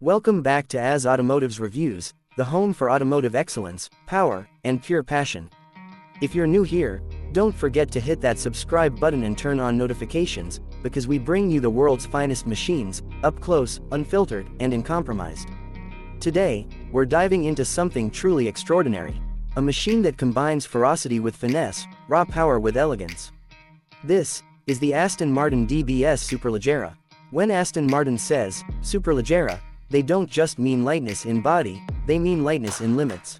Welcome back to AZ Automotives Reviews, the home for automotive excellence, power, and pure passion. If you're new here, don't forget to hit that subscribe button and turn on notifications, because we bring you the world's finest machines, up close, unfiltered, and uncompromised. Today, we're diving into something truly extraordinary. A machine that combines ferocity with finesse, raw power with elegance. This is the Aston Martin DBS Superleggera. When Aston Martin says Superleggera, they don't just mean lightness in body, they mean lightness in limits.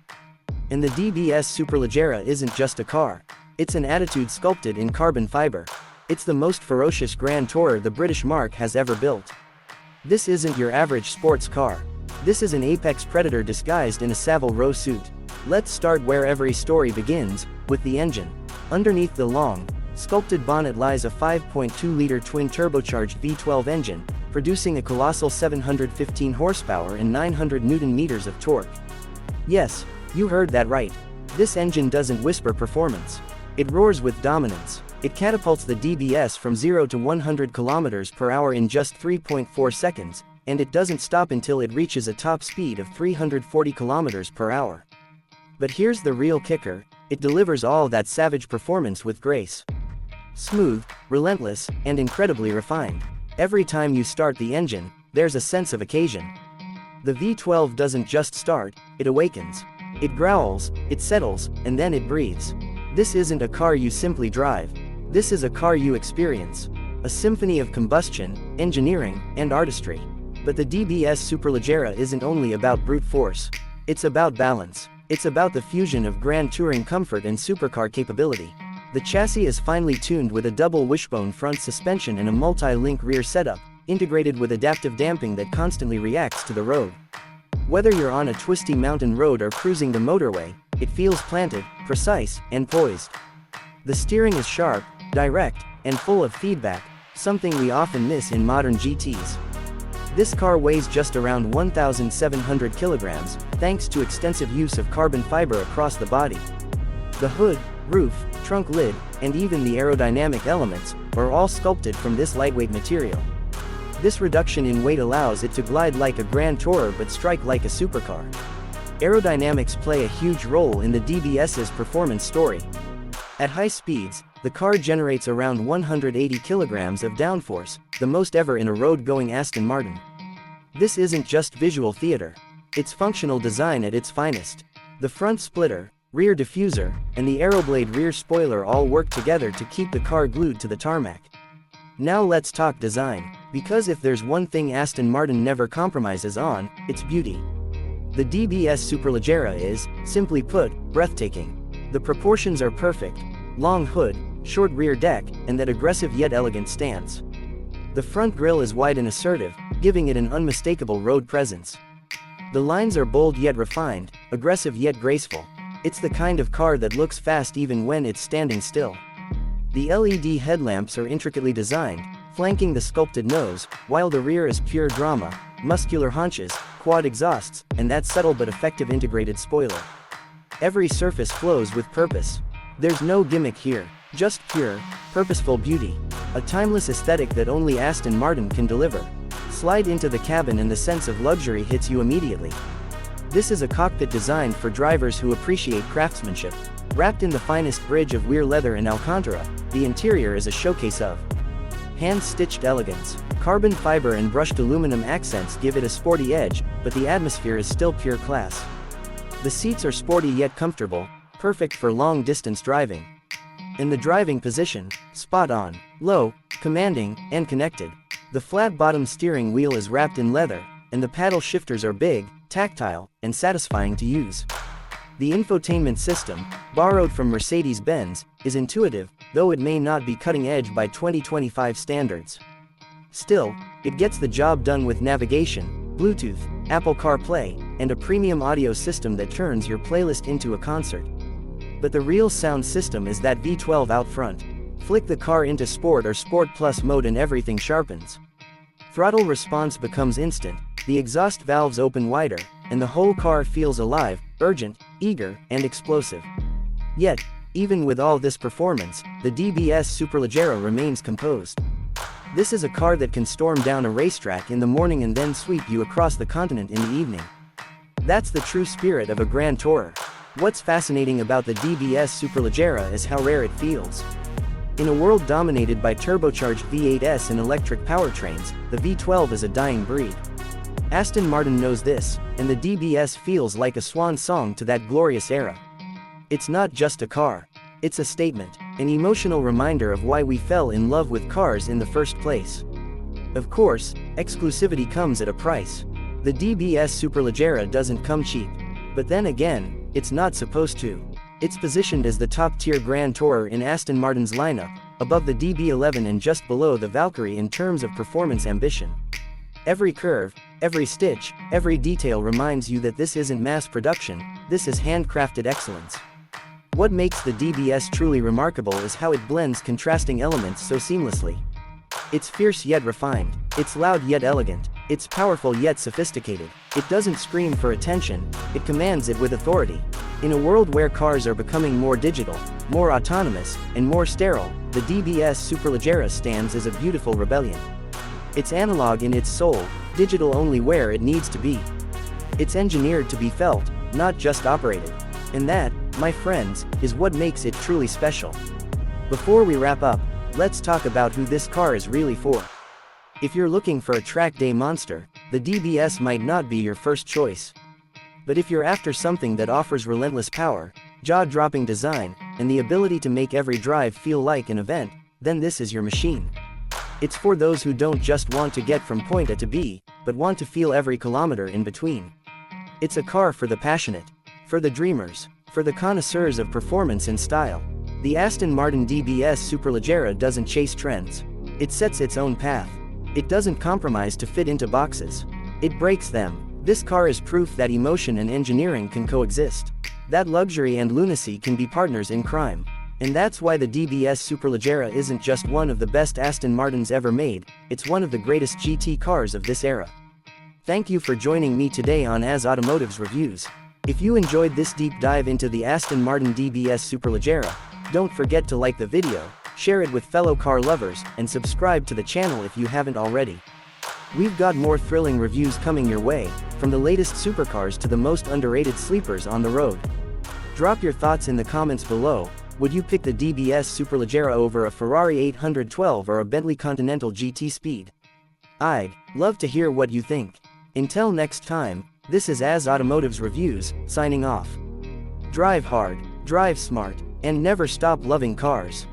And the DBS Superleggera isn't just a car. It's an attitude sculpted in carbon fiber. It's the most ferocious Grand Tourer the British marque has ever built. This isn't your average sports car. This is an apex predator disguised in a Savile Row suit. Let's start where every story begins, with the engine. Underneath the long, sculpted bonnet lies a 5.2-liter twin-turbocharged V12 engine, producing a colossal 715 horsepower and 900 Nm of torque. Yes, you heard that right. This engine doesn't whisper performance. It roars with dominance. It catapults the DBS from 0 to 100 km per hour in just 3.4 seconds, and it doesn't stop until it reaches a top speed of 340 km per hour. But here's the real kicker, it delivers all that savage performance with grace. Smooth, relentless, and incredibly refined. Every time you start the engine, there's a sense of occasion. The V12 doesn't just start, it awakens. It growls, it settles, and then it breathes. This isn't a car you simply drive. This is a car you experience. A symphony of combustion, engineering, and artistry. But the DBS Superleggera isn't only about brute force. It's about balance. It's about the fusion of grand touring comfort and supercar capability. The chassis is finely tuned with a double wishbone front suspension and a multi-link rear setup, integrated with adaptive damping that constantly reacts to the road. Whether you're on a twisty mountain road or cruising the motorway, it feels planted, precise, and poised. The steering is sharp, direct, and full of feedback, something we often miss in modern GTs. This car weighs just around 1,700 kilograms, thanks to extensive use of carbon fiber across the body. The hood, roof, trunk lid, and even the aerodynamic elements, are all sculpted from this lightweight material. This reduction in weight allows it to glide like a Grand Tourer but strike like a supercar. Aerodynamics play a huge role in the DBS's performance story. At high speeds, the car generates around 180 kilograms of downforce, the most ever in a road-going Aston Martin. This isn't just visual theater. It's functional design at its finest. The front splitter, rear diffuser, and the Aeroblade rear spoiler all work together to keep the car glued to the tarmac. Now let's talk design, because if there's one thing Aston Martin never compromises on, it's beauty. The DBS Superleggera is, simply put, breathtaking. The proportions are perfect: long hood, short rear deck, and that aggressive yet elegant stance. The front grille is wide and assertive, giving it an unmistakable road presence. The lines are bold yet refined, aggressive yet graceful. It's the kind of car that looks fast even when it's standing still. The LED headlamps are intricately designed, flanking the sculpted nose, while the rear is pure drama, muscular haunches, quad exhausts, and that subtle but effective integrated spoiler. Every surface flows with purpose. There's no gimmick here, just pure, purposeful beauty. A timeless aesthetic that only Aston Martin can deliver. Slide into the cabin and the sense of luxury hits you immediately. This is a cockpit designed for drivers who appreciate craftsmanship. Wrapped in the finest bridge of Weir leather and Alcantara, the interior is a showcase of hand-stitched elegance. Carbon fiber and brushed aluminum accents give it a sporty edge, but the atmosphere is still pure class. The seats are sporty yet comfortable, perfect for long-distance driving. In the driving position, spot on, low, commanding, and connected. The flat-bottom steering wheel is wrapped in leather, and the paddle shifters are big, tactile, and satisfying to use. The infotainment system, borrowed from Mercedes-Benz, is intuitive, though it may not be cutting-edge by 2025 standards. Still, it gets the job done with navigation, Bluetooth, Apple CarPlay, and a premium audio system that turns your playlist into a concert. But the real sound system is that V12 out front. Flick the car into Sport or Sport Plus mode and everything sharpens. Throttle response becomes instant, the exhaust valves open wider, and the whole car feels alive, urgent, eager, and explosive. Yet, even with all this performance, the DBS Superleggera remains composed. This is a car that can storm down a racetrack in the morning and then sweep you across the continent in the evening. That's the true spirit of a Grand Tourer. What's fascinating about the DBS Superleggera is how rare it feels. In a world dominated by turbocharged V8s and electric powertrains, the V12 is a dying breed. Aston Martin knows this, and the DBS feels like a swan song to that glorious era. It's not just a car. It's a statement, an emotional reminder of why we fell in love with cars in the first place. Of course, exclusivity comes at a price. The DBS Superleggera doesn't come cheap. But then again, it's not supposed to. It's positioned as the top-tier Grand Tourer in Aston Martin's lineup, above the DB11 and just below the Valkyrie in terms of performance ambition. Every curve, every stitch, every detail reminds you that this isn't mass production, this is handcrafted excellence. What makes the DBS truly remarkable is how it blends contrasting elements so seamlessly. It's fierce yet refined, it's loud yet elegant, it's powerful yet sophisticated. It doesn't scream for attention, it commands it with authority. In a world where cars are becoming more digital, more autonomous, and more sterile, the DBS Superleggera stands as a beautiful rebellion. It's analog in its soul, digital only where it needs to be. It's engineered to be felt, not just operated. And that, my friends, is what makes it truly special. Before we wrap up, let's talk about who this car is really for. If you're looking for a track day monster, the DBS might not be your first choice. But if you're after something that offers relentless power, jaw-dropping design, and the ability to make every drive feel like an event, then this is your machine. It's for those who don't just want to get from point A to B, but want to feel every kilometer in between. It's a car for the passionate, for the dreamers, for the connoisseurs of performance and style. The Aston Martin DBS Superleggera doesn't chase trends. It sets its own path. It doesn't compromise to fit into boxes. It breaks them. This car is proof that emotion and engineering can coexist. That luxury and lunacy can be partners in crime. And that's why the DBS Superleggera isn't just one of the best Aston Martins ever made, it's one of the greatest GT cars of this era. Thank you for joining me today on AZ Automotives Reviews. If you enjoyed this deep dive into the Aston Martin DBS Superleggera, don't forget to like the video, share it with fellow car lovers, and subscribe to the channel if you haven't already. We've got more thrilling reviews coming your way, from the latest supercars to the most underrated sleepers on the road. Drop your thoughts in the comments below. Would you pick the DBS Superleggera over a Ferrari 812 or a Bentley Continental GT Speed? I'd love to hear what you think. Until next time, this is AZ Automotives Reviews, signing off. Drive hard, drive smart, and never stop loving cars.